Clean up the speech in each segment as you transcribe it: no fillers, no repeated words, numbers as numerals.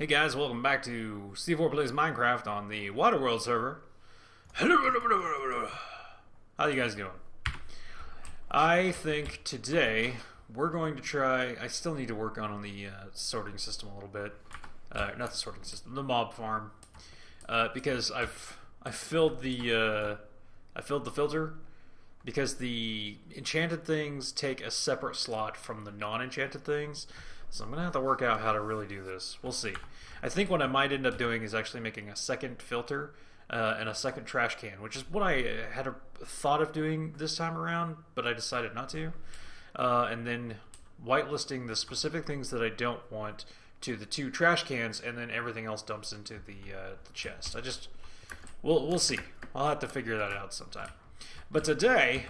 Hey guys, welcome back to C4 Plays Minecraft on the Waterworld server. How you guys doing? I think today we're going to try. I still need to work on the sorting system a little bit. Not the sorting system, the mob farm, because I filled the filter because the enchanted things take a separate slot from the non-enchanted things. So I'm going to have to work out how to really do this. We'll see. I think what I might end up doing is actually making a second filter and a second trash can, which is what I had thought of doing this time around, but I decided not to. And then whitelisting the specific things that I don't want to the two trash cans, and then everything else dumps into the chest. We'll see. I'll have to figure that out sometime. But today,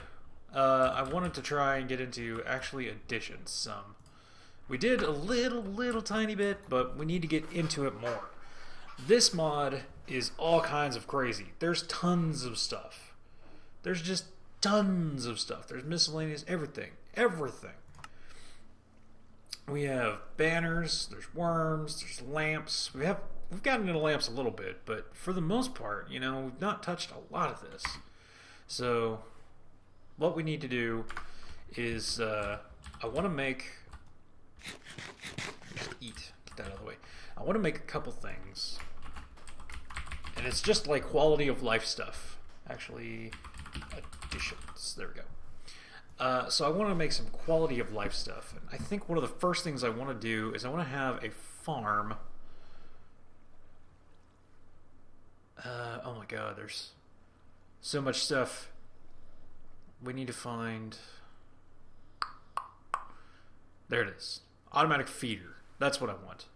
I wanted to try and get into actually additions. We did a little tiny bit, but we need to get into it more. This mod is all kinds of crazy. There's tons of stuff. There's just tons of stuff. There's miscellaneous everything. We have banners, there's worms, there's lamps. We've gotten into lamps a little bit, but for the most part, we've not touched a lot of this. So what we need to do is I want to make... Eat. Get that out of the way. I want to make a couple things. And it's just like quality of life stuff. Actually, additions. There we go. So I want to make some quality of life stuff. And I think one of the first things I want to do is I want to have a farm. Oh my god, there's so much stuff. We need to find... There it is. Automatic feeder. That's what I want.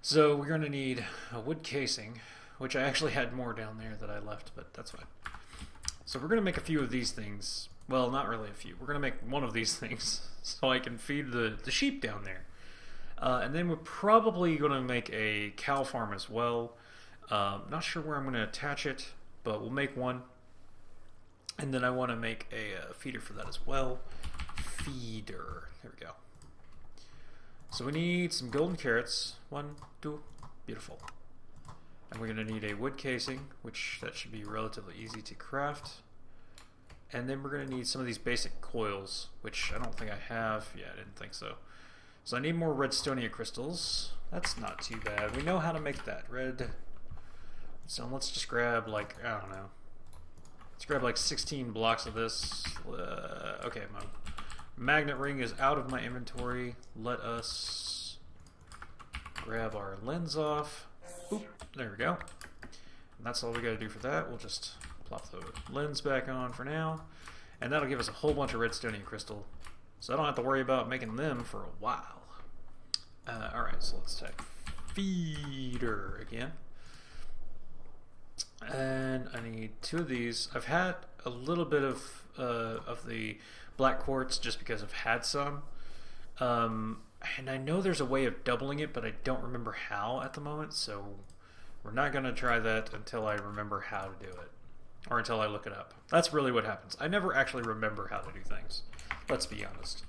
So we're going to need a wood casing, which I actually had more down there that I left, but that's fine. So we're going to make a few of these things. Well, not really a few. We're going to make one of these things so I can feed the sheep down there. And then we're probably going to make a cow farm as well. Not sure where I'm going to attach it, but we'll make one. And then I want to make a feeder for that as well. Feeder. There we go. So we need some golden carrots. 1, 2, beautiful. And we're going to need a wood casing, which that should be relatively easy to craft. And then we're going to need some of these basic coils, which I don't think I have. Yeah, I didn't think so. So I need more redstonia crystals. That's not too bad. We know how to make that. Red. So let's just grab like, I don't know. Let's grab like 16 blocks of this. Okay, my magnet ring is out of my inventory. Let us grab our lens off. Oop, there we go. And that's all we got to do for that. We'll just plop the lens back on for now. And that'll give us a whole bunch of redstone crystal. So I don't have to worry about making them for a while. Alright, so let's type feeder again. And I need 2 of these. I've had a little bit of the black quartz just because I've had some. And I know there's a way of doubling it, but I don't remember how at the moment, so we're not going to try that until I remember how to do it. Or until I look it up. That's really what happens. I never actually remember how to do things. Let's be honest.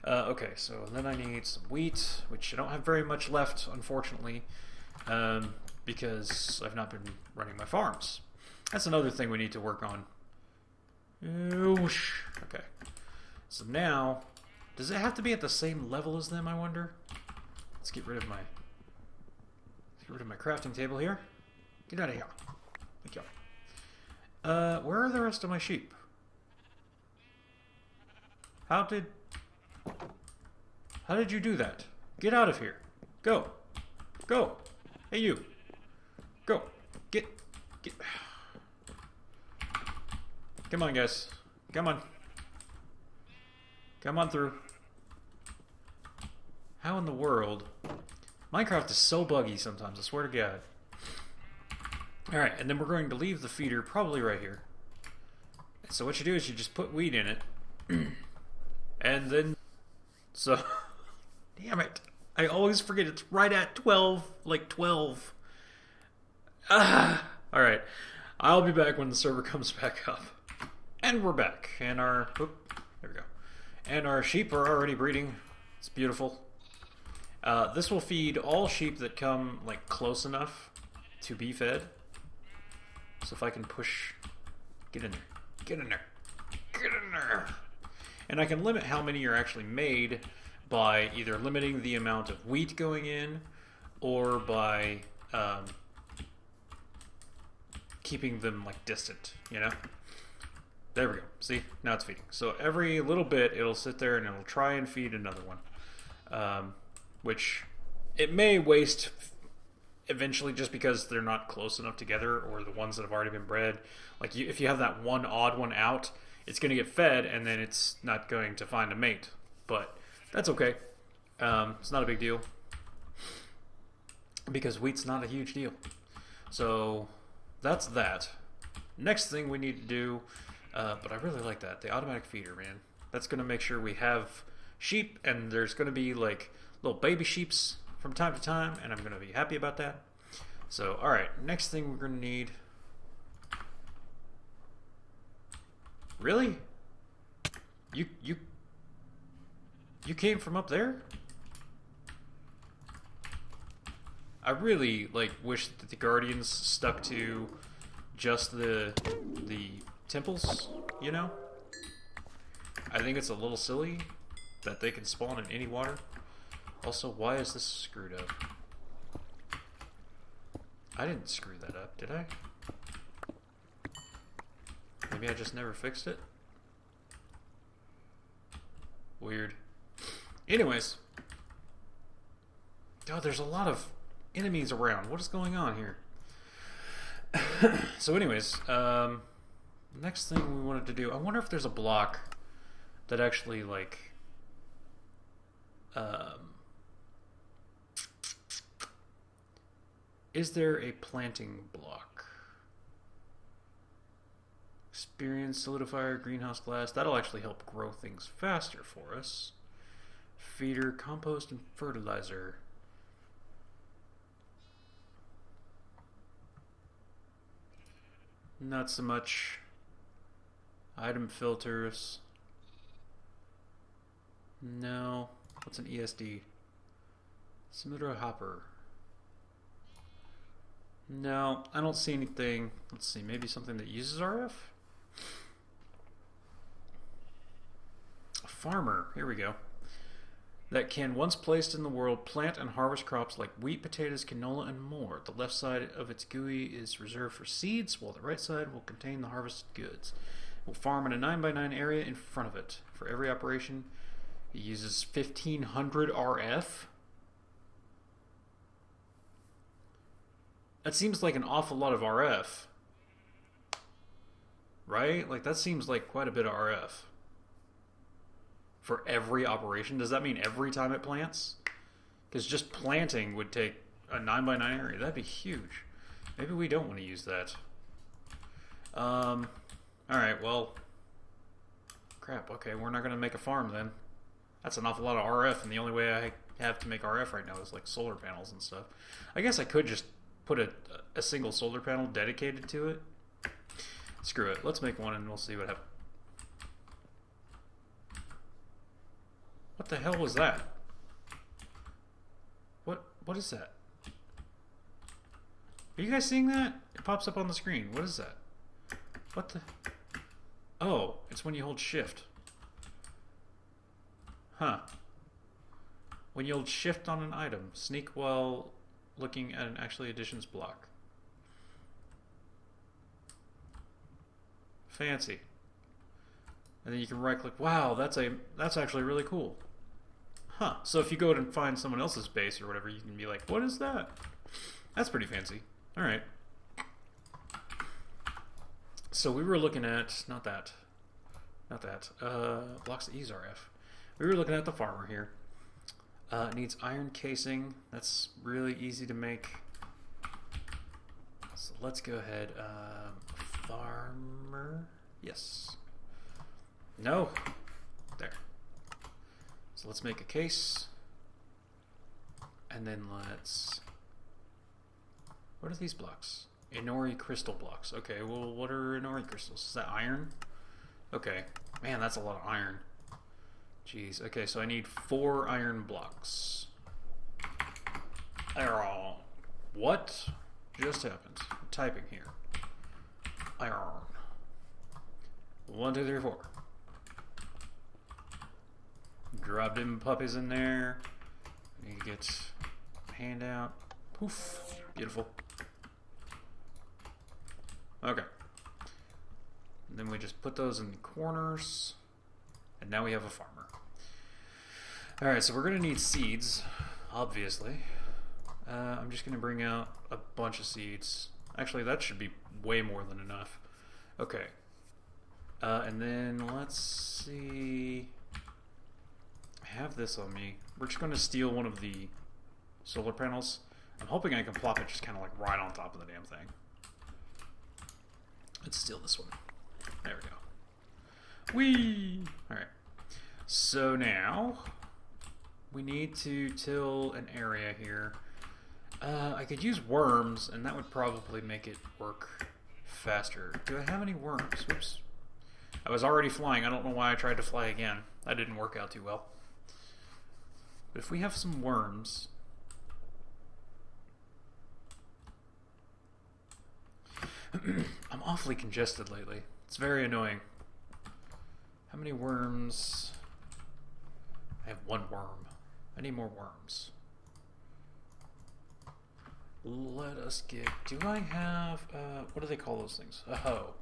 Okay, so then I need some wheat, which I don't have very much left, unfortunately. Because I've not been running my farms. That's another thing we need to work on. Okay. So now, does it have to be at the same level as them, I wonder? Let's get rid of my crafting table here. Get out of here. Thank you. Where are the rest of my sheep? How did you do that? Get out of here. Go. Go. Hey, you. Go. Get. Come on, guys. Come on. Come on through. How in the world? Minecraft is so buggy sometimes, I swear to God. Alright, and then we're going to leave the feeder probably right here. So what you do is you just put wheat in it. And then... So... Damn it. I always forget it's right at 12. Like 12. Alright. I'll be back when the server comes back up. And we're back. And our... Oop, there we go. And our sheep are already breeding. It's beautiful. This will feed all sheep that come like close enough to be fed. So if I can push, get in there, get in there, get in there. And I can limit how many are actually made by either limiting the amount of wheat going in or by keeping them like distant, you know? There we go. See? Now it's feeding. So every little bit it'll sit there and it'll try and feed another one. Which it may waste eventually just because they're not close enough together, or the ones that have already been bred. Like if you have that one odd one out, it's going to get fed and then it's not going to find a mate. But that's okay. It's not a big deal because wheat's not a huge deal. So that's that. Next thing we need to do, but I really like that, the automatic feeder, man. That's going to make sure we have sheep, and there's going to be like little baby sheeps from time to time, and I'm going to be happy about that. So, alright, next thing we're going to need... Really? You came from up there? I really, like, wish that the Guardians stuck to just the temples, you know? I think it's a little silly that they can spawn in any water. Also, why is this screwed up? I didn't screw that up, did I? Maybe I just never fixed it? Weird. Anyways. Oh, there's a lot of enemies around. What is going on here? So anyways, next thing we wanted to do, I wonder if there's a block that actually, like... is there a planting block? Experience, solidifier, greenhouse glass. That'll actually help grow things faster for us. Feeder, compost, and fertilizer. Not so much. Item filters. No. What's an ESD? Submitter hopper. No, I don't see anything. Let's see, maybe something that uses RF? A farmer, here we go. That can, once placed in the world, plant and harvest crops like wheat, potatoes, canola, and more. The left side of its GUI is reserved for seeds, while the right side will contain the harvested goods. It will farm in a 9x9 area in front of it. For every operation, it uses 1500 RF. That seems like an awful lot of RF. Right? Like, that seems like quite a bit of RF. For every operation? Does that mean every time it plants? Because just planting would take a 9x9 area. That'd be huge. Maybe we don't want to use that. Alright, well... crap, okay, we're not going to make a farm then. That's an awful lot of RF, and the only way I have to make RF right now is like solar panels and stuff. I guess I could just put a single solar panel dedicated to it. Screw it. Let's make one and we'll see what happens. What the hell was that? What is that? Are you guys seeing that? It pops up on the screen. What is that? What the... oh, it's when you hold shift. Huh. When you hold shift on an item. Sneak while looking at an actually additions block. Fancy. And then you can right click. Wow, that's actually really cool. Huh. So if you go and find someone else's base or whatever, you can be like, what is that? That's pretty fancy. Alright. So we were looking at, not that. Blocks that use RF. We were looking at the farmer here. It needs iron casing. That's really easy to make. So let's go ahead. Farmer. Yes. No. There. So let's make a case. And then let's... what are these blocks? Inori crystal blocks. Okay, well, what are Inori crystals? Is that iron? Okay. Man, that's a lot of iron. Jeez. Okay, so I need 4 iron blocks. What just happened? I'm typing here. Iron. 1, 2, 3, 4. Drop them puppies in there. Need to get a handout. Poof. Beautiful. Okay. And then we just put those in the corners. And now we have a farmer. Alright, so we're going to need seeds, obviously. I'm just going to bring out a bunch of seeds. Actually, that should be way more than enough. Okay. And then let's see. I have this on me. We're just going to steal one of the solar panels. I'm hoping I can plop it just kind of like right on top of the damn thing. Let's steal this one. There we go. Whee! Alright. So now we need to till an area here. I could use worms, and that would probably make it work faster. Do I have any worms? Whoops. I was already flying. I don't know why I tried to fly again. That didn't work out too well. But if we have some worms... I'm awfully congested lately. It's very annoying. How many worms? I have 1 worm. I need more worms. Let us get... Do I have... what do they call those things? A hoe.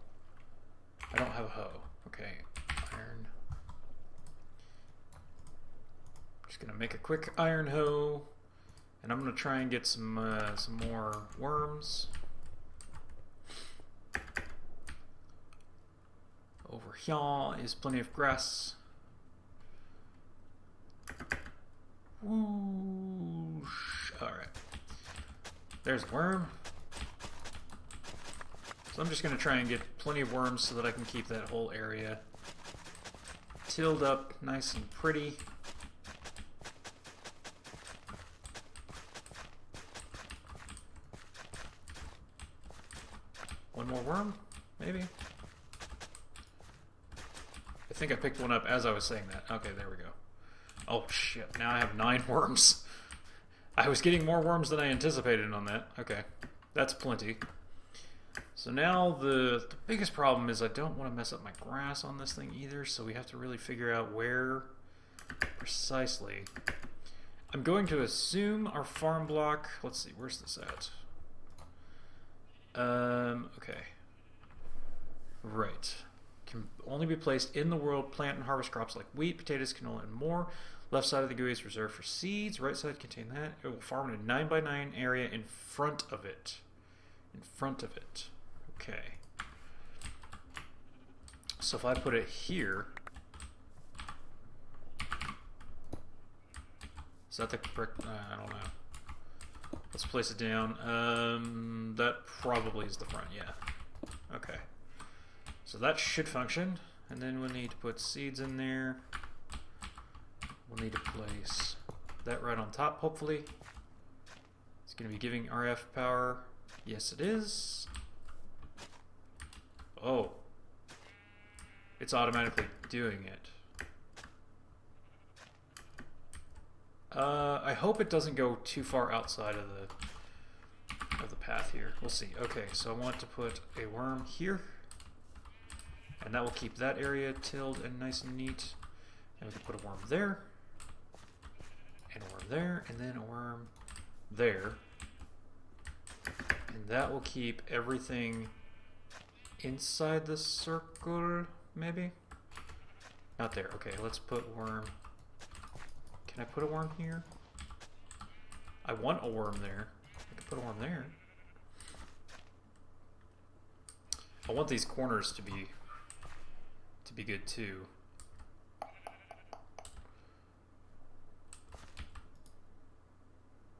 I don't have a hoe. Okay. Iron. Just gonna make a quick iron hoe. And I'm gonna try and get some more worms. Over here is plenty of grass. Whoosh. Alright. There's a worm. So I'm just going to try and get plenty of worms so that I can keep that whole area tilled up nice and pretty. One more worm, maybe? I think I picked one up as I was saying that. Okay, there we go. Oh shit, now I have 9 worms. I was getting more worms than I anticipated on that. Okay, that's plenty. So now the biggest problem is I don't want to mess up my grass on this thing either, so we have to really figure out where precisely. I'm going to assume our farm block... Let's see, where's this at? Okay. Right. Can only be placed in the world. Plant and harvest crops like wheat, potatoes, canola, and more. Left side of the GUI is reserved for seeds. Right side contain that. It will farm in a 9x9 area in front of it. In front of it. Okay. So if I put it here... Is that the correct... I don't know. Let's place it down. That probably is the front, yeah. Okay. So that should function. And then we'll need to put seeds in there. We'll need to place that right on top, hopefully. It's going to be giving RF power. Yes, it is. Oh. It's automatically doing it. I hope it doesn't go too far outside of the path here. We'll see. Okay, so I want to put a worm here. And that will keep that area tilled and nice and neat. And we can put a worm there. And a worm there. And then a worm there. And that will keep everything inside the circle, maybe? Not there. Okay, let's put worm. Can I put a worm here? I want a worm there. I can put a worm there. I want these corners to be good too.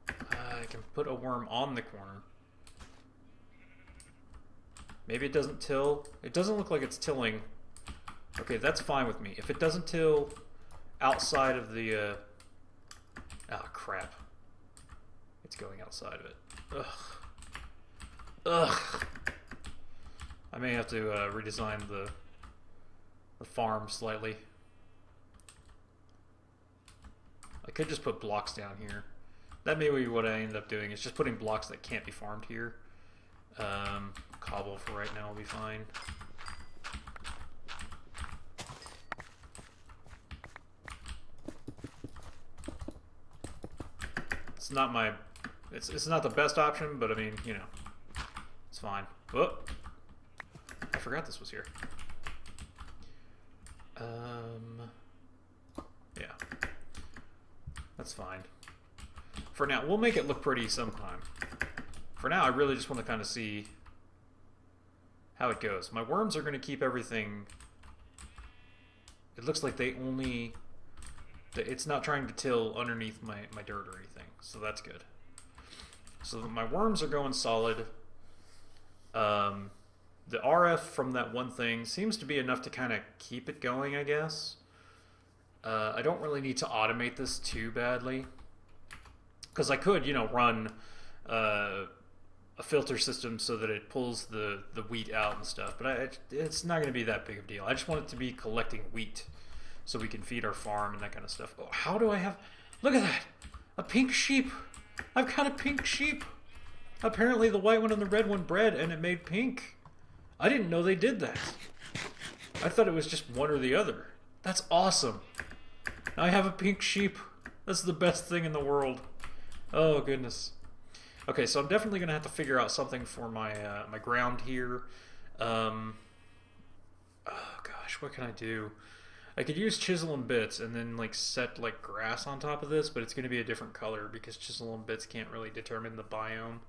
I can put a worm on the corner. Maybe it doesn't till. It doesn't look like it's tilling. Okay, that's fine with me. If it doesn't till outside of the... Oh, crap. It's going outside of it. Ugh. Ugh. I may have to redesign the farm slightly. I could just put blocks down here. That may be what I end up doing, is just putting blocks that can't be farmed here. Cobble for right now will be fine. It's not my... It's not the best option, but I mean, you know, it's fine. Whoop! I forgot this was here. Yeah. That's fine. For now, we'll make it look pretty sometime. For now, I really just want to kind of see how it goes. My worms are going to keep everything... It looks like they only... It's not trying to till underneath my dirt or anything, so that's good. So my worms are going solid. The RF from that one thing seems to be enough to kind of keep it going, I guess. I don't really need to automate this too badly. Because I could, you know, run a filter system so that it pulls the wheat out and stuff. But it's not going to be that big of a deal. I just want it to be collecting wheat so we can feed our farm and that kind of stuff. Oh, how do I have... Look at that! A pink sheep! I've got a pink sheep! Apparently the white one and the red one bred and it made pink. I didn't know they did that. I thought it was just one or the other. That's awesome. I have a pink sheep. That's the best thing in the world. Oh, goodness. Okay, so I'm definitely going to have to figure out something for my my ground here. Oh, gosh, what can I do? I could use chisel and bits and then like set like grass on top of this, but it's going to be a different color because chisel and bits can't really determine the biome.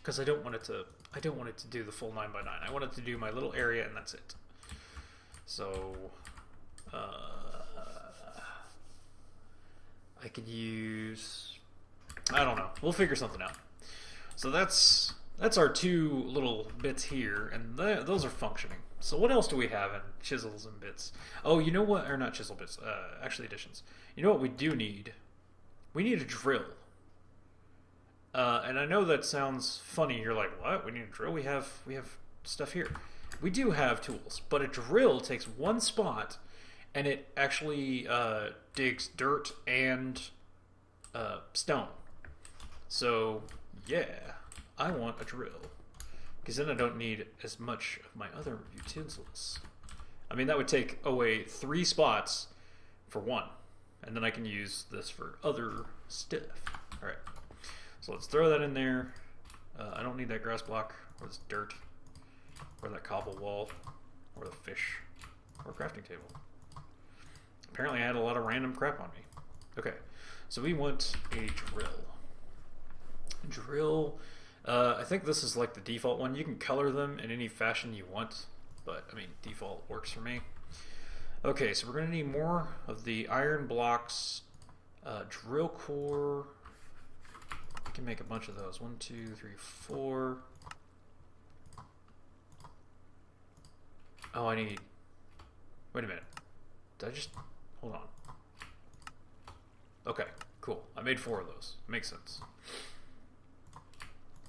Because I don't want it to do the full 9x9. I want it to do my little area and that's it. So I could use, I don't know. We'll figure something out. So that's our two little bits here, and those are functioning. So what else do we have in chisels and bits? Oh, you know what? Or not chisel bits. Actually, additions. You know what we do need? We need a drill. And I know that sounds funny. You're like, what? We need a drill? We have stuff here. We do have tools, but a drill takes one spot, and it actually digs dirt and stone. So, yeah, I want a drill, because then I don't need as much of my other utensils. I mean, that would take away 3 spots for 1, and then I can use this for other stuff. All right. So let's throw that in there. I don't need that grass block, or this dirt, or that cobble wall, or the fish, or crafting table. Apparently I had a lot of random crap on me. Okay, so we want a drill. Drill, I think this is like the default one. You can color them in any fashion you want, but I mean, default works for me. Okay, so we're gonna need more of the iron blocks, drill core. We can make a bunch of those. 1, 2, 3, 4. Oh, I need... Wait a minute. Did I just... Hold on. Okay, cool. I made 4 of those. Makes sense.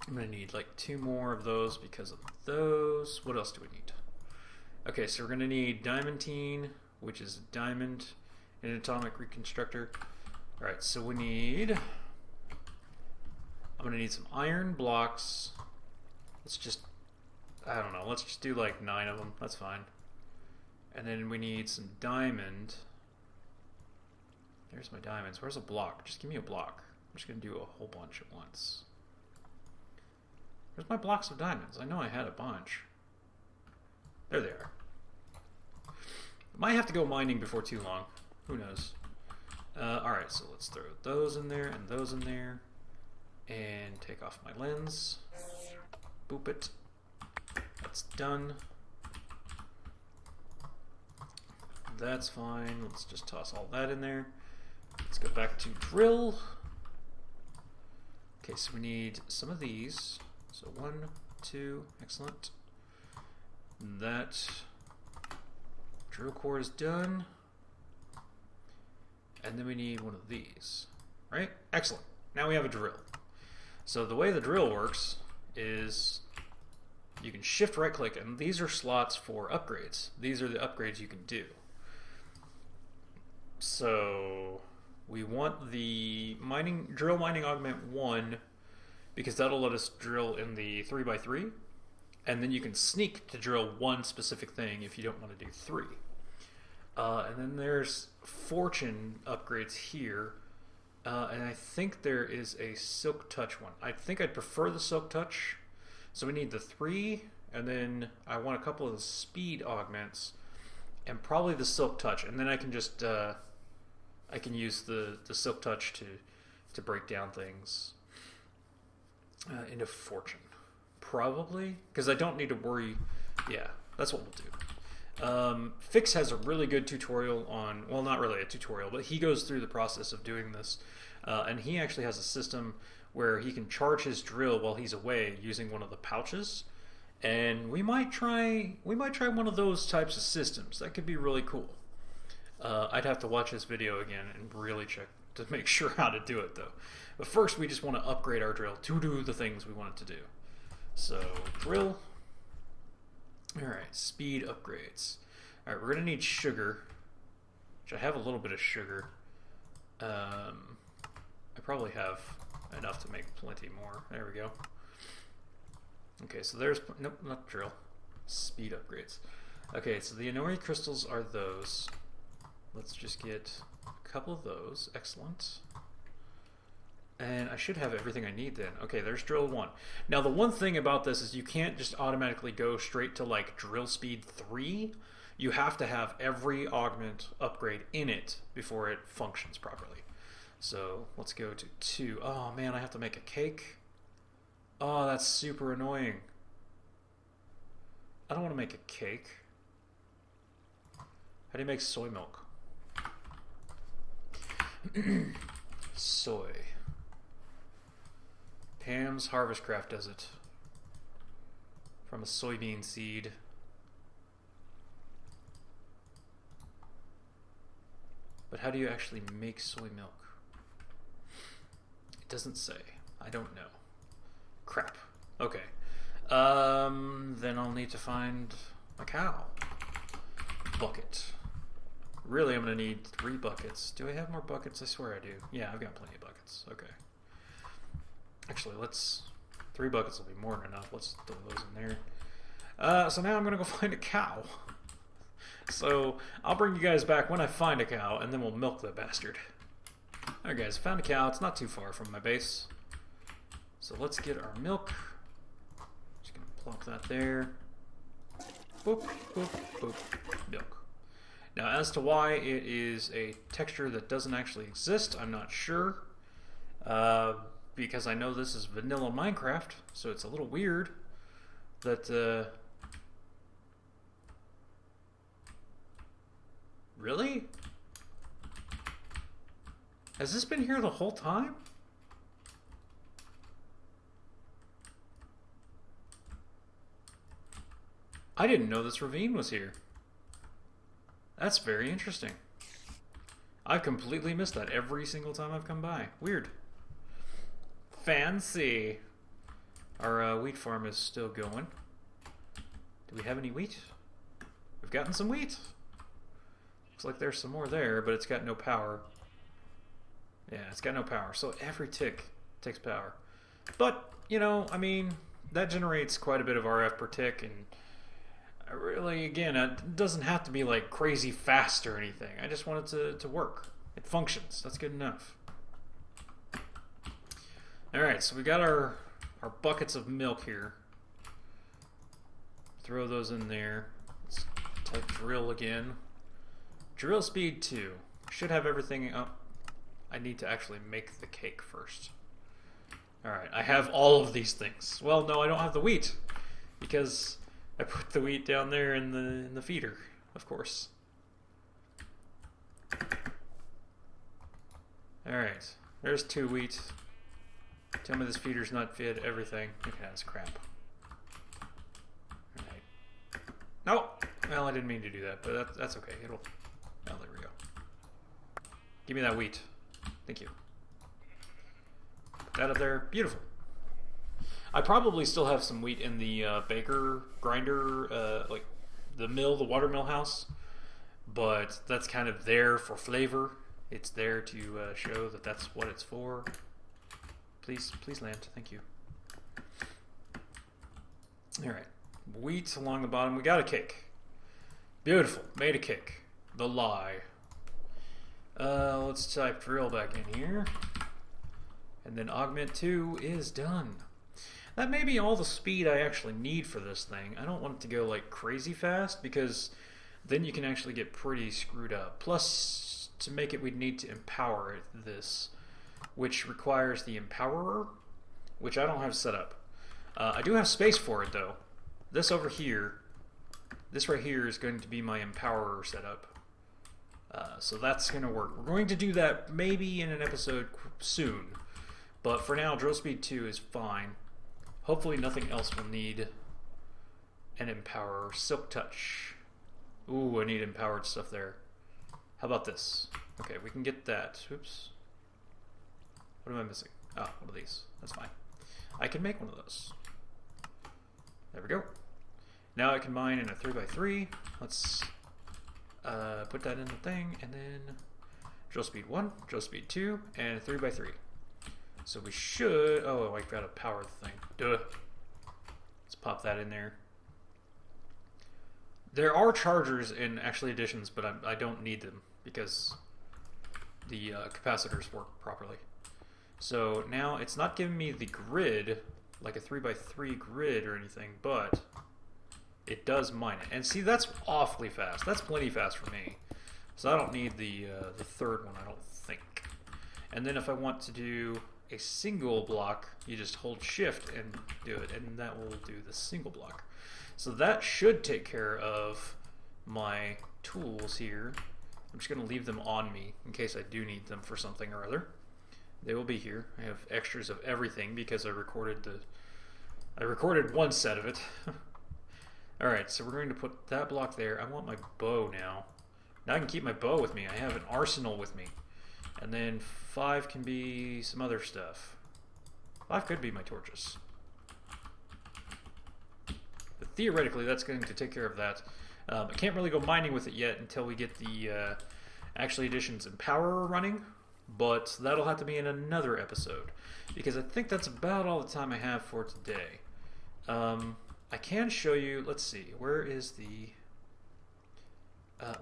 I'm going to need like 2 more of those because of those. What else do we need? Okay, so we're going to need diamantine, which is diamond, and an atomic reconstructor. Alright, so we need... I'm going to need some iron blocks. Let's just... I don't know. Let's just do like 9 of them. That's fine. And then we need some diamond. There's my diamonds. Where's a block? Just give me a block. I'm just going to do a whole bunch at once. Where's my blocks of diamonds? I know I had a bunch. There they are. Might have to go mining before too long. Who knows? Alright, so let's throw those in there and those in there. And take off my lens. Boop it. That's done. That's fine. Let's just toss all that in there. Let's go back to drill. Okay, so we need some of these. So 1, 2, excellent. That drill core is done. And then we need one of these, right? Excellent. Now we have a drill. So the way the drill works is you can shift right click, and these are slots for upgrades. These are the upgrades you can do. So we want the drill mining augment 1 because that'll let us drill in the 3x3, and then you can sneak to drill one specific thing if you don't want to do 3. And then there's fortune upgrades here, and I think there is a silk touch one. I think I'd prefer the silk touch, so we need the 3, and then I want a couple of the speed augments, and probably the silk touch, and then I can just I can use the silk touch to break down things into fortune, probably, because I don't need to worry. Yeah, that's what we'll do. Fix has a really good tutorial on, well, not really a tutorial, but he goes through the process of doing this, and he actually has a system where he can charge his drill while he's away using one of the pouches, and we might try one of those types of systems. That could be really cool. I'd have to watch this video again and really check to make sure how to do it, though. But first, we just want to upgrade our drill to do the things we want it to do. So, drill. Alright, speed upgrades. Alright, we're going to need sugar, which I have a little bit of sugar. I probably have enough to make plenty more. There we go. Okay, so there's, nope, not drill. Speed upgrades. Okay, so the Inori crystals are those. Let's just get a couple of those. Excellent. And I should have everything I need then. Okay, there's drill 1. Now the one thing about this is you can't just automatically go straight to like drill speed 3. You have to have every augment upgrade in it before it functions properly. So let's go to 2. Oh man, I have to make a cake. Oh, that's super annoying. I don't want to make a cake. How do you make soy milk? Soy. Pam's Harvest Craft does it. From a soybean seed. But how do you actually make soy milk? It doesn't say. I don't know. Crap. Okay. Then I'll need to find a cow. Bucket. Really, I'm going to need 3 buckets. Do I have more buckets? I swear I do. Yeah, I've got plenty of buckets. Okay. Actually, 3 buckets will be more than enough. Let's throw those in there. So now I'm going to go find a cow. So I'll bring you guys back when I find a cow, and then we'll milk the bastard. Alright guys, found a cow. It's not too far from my base. So let's get our milk. Just going to plop that there. Boop, boop, boop. Milk. Now, as to why it is a texture that doesn't actually exist, I'm not sure. Because I know this is vanilla Minecraft, so it's a little weird that, Really? Has this been here the whole time? I didn't know this ravine was here. That's very interesting. I've completely missed that every single time I've come by. Weird. Fancy. Our wheat farm is still going. Do we have any wheat? We've gotten some wheat. Looks like there's some more there, but it's got no power. Yeah, it's got no power. So every tick takes power. But, you know, I mean, that generates quite a bit of RF per tick, and really, again, it doesn't have to be like crazy fast or anything. I just want it to work. It functions. That's good enough. Alright, so we got our buckets of milk here. Throw those in there. Let's type drill again. Drill speed 2. Should have everything up. I need to actually make the cake first. Alright, I have all of these things. Well, no, I don't have the wheat, because I put the wheat down there in the feeder, of course. Alright, there's 2 wheat. Tell me this feeder's not fed everything. Okay, that's crap. Alright. No! Well, I didn't mean to do that, but that's okay. Oh, there we go. Give me that wheat. Thank you. Put that up there. Beautiful. I probably still have some wheat in the baker grinder, like the mill, the water mill house. but that's kind of there for flavor. It's there to show that that's what it's for. Please land. Thank you. All right, wheat along the bottom. We got a cake. Beautiful. Made a cake. The lie. Let's type drill back in here. And then augment 2 is done. That may be all the speed I actually need for this thing. I don't want it to go like crazy fast because then you can actually get pretty screwed up. Plus, to make it, we'd need to empower this, which requires the empowerer, which I don't have set up. I do have space for it though. This over here, this right here is going to be my empowerer setup. So that's going to work. We're going to do that maybe in an episode soon. But for now, drill speed 2 is fine. Hopefully nothing else will need an empowerer. Silk touch. Ooh, I need empowered stuff there. How about this? Okay, we can get that. Oops. What am I missing? Ah, one of these. That's fine. I can make one of those. There we go. Now I can mine in a 3x3. Let's put that in the thing, and then drill speed 1, drill speed 2, and 3x3. So we should... Oh, I gotta power the thing. Duh. Let's pop that in there. There are chargers in actually additions, but I don't need them because the capacitors work properly. So now it's not giving me the grid, like a 3x3 grid or anything, but it does mine it. And see, that's awfully fast. That's plenty fast for me. So I don't need the third one, I don't think. And then if I want to do a single block, you just hold shift and do it, and that will do the single block. So that should take care of my tools here. I'm just going to leave them on me in case I do need them for something or other. They will be here. I have extras of everything because I recorded one set of it. Alright, so we're going to put that block there. I want my bow now. Now I can keep my bow with me. I have an arsenal with me. And then 5 can be some other stuff. 5 could be my torches. But theoretically, that's going to take care of that. I can't really go mining with it yet until we get the actually additions empowerer running. But that'll have to be in another episode. Because I think that's about all the time I have for today. I can show you, let's see, where is the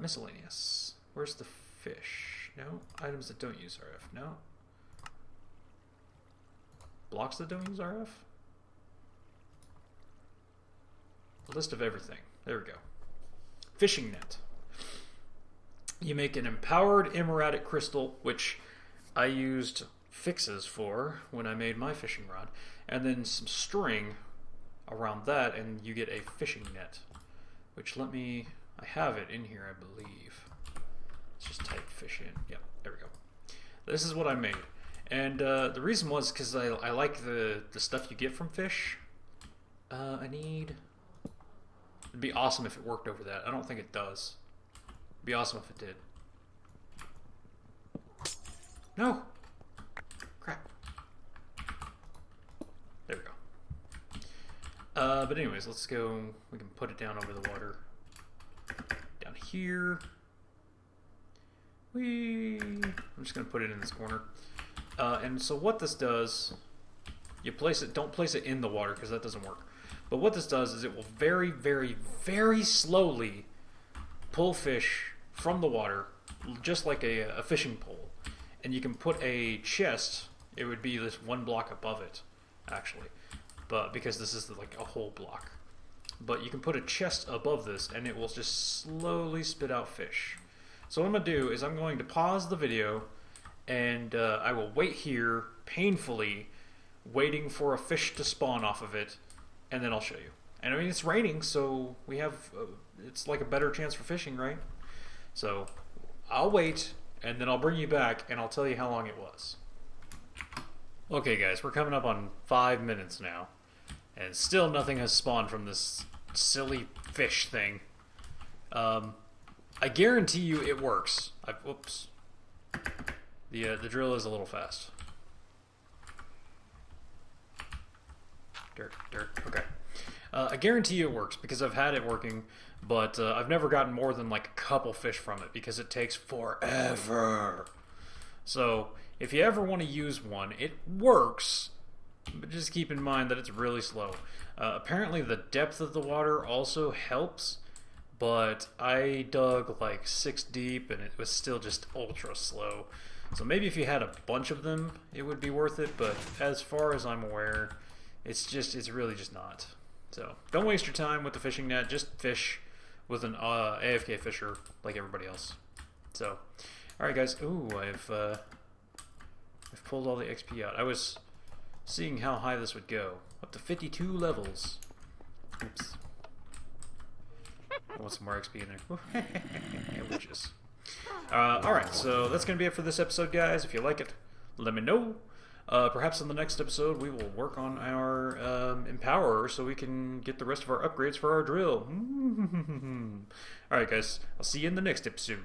miscellaneous? Where's the fish? No. Items that don't use RF. No. Blocks that don't use RF? A list of everything. There we go. Fishing net. You make an empowered emeradic crystal, which I used fixes for when I made my fishing rod, and then some string around that, and you get a fishing net. Which I have it in here, I believe. Let's just type fish in. Yep, there we go. This is what I made. And the reason was because I like the stuff you get from fish. It'd be awesome if it worked over that. I don't think it does. It'd be awesome if it did. No! Crap. There we go. But anyways, let's go. We can put it down over the water. Down here. I'm just going to put it in this corner. And so what this does, you place it, don't place it in the water because that doesn't work. But what this does is it will very, very, very slowly pull fish from the water, just like a fishing pole. And you can put a chest, it would be this one block above it, actually. But because this is like a whole block. But you can put a chest above this and it will just slowly spit out fish. So what I'm going to do is I'm going to pause the video and I will wait here painfully waiting for a fish to spawn off of it, and then I'll show you. And I mean, it's raining, so we have it's like a better chance for fishing, right? So I'll wait and then I'll bring you back and I'll tell you how long it was. Okay guys, we're coming up on 5 minutes now and still nothing has spawned from this silly fish thing. I guarantee you it works. Whoops. The drill is a little fast. Dirt. Okay. I guarantee you it works because I've had it working, but I've never gotten more than like a couple fish from it because it takes forever. So if you ever want to use one, it works, but just keep in mind that it's really slow. Apparently the depth of the water also helps, but I dug like 6 deep and it was still just ultra slow. So maybe if you had a bunch of them, it would be worth it, but as far as I'm aware, it's really just not. So don't waste your time with the fishing net, just fish with an AFK fisher like everybody else. So, alright guys, ooh, I've pulled all the XP out. I was seeing how high this would go. Up to 52 levels. Oops. I want some more XP in there. Witches. Alright, so that's going to be it for this episode, guys. If you like it, let me know. Perhaps in the next episode we will work on our Empower so we can get the rest of our upgrades for our drill. Alright, guys. I'll see you in the next episode.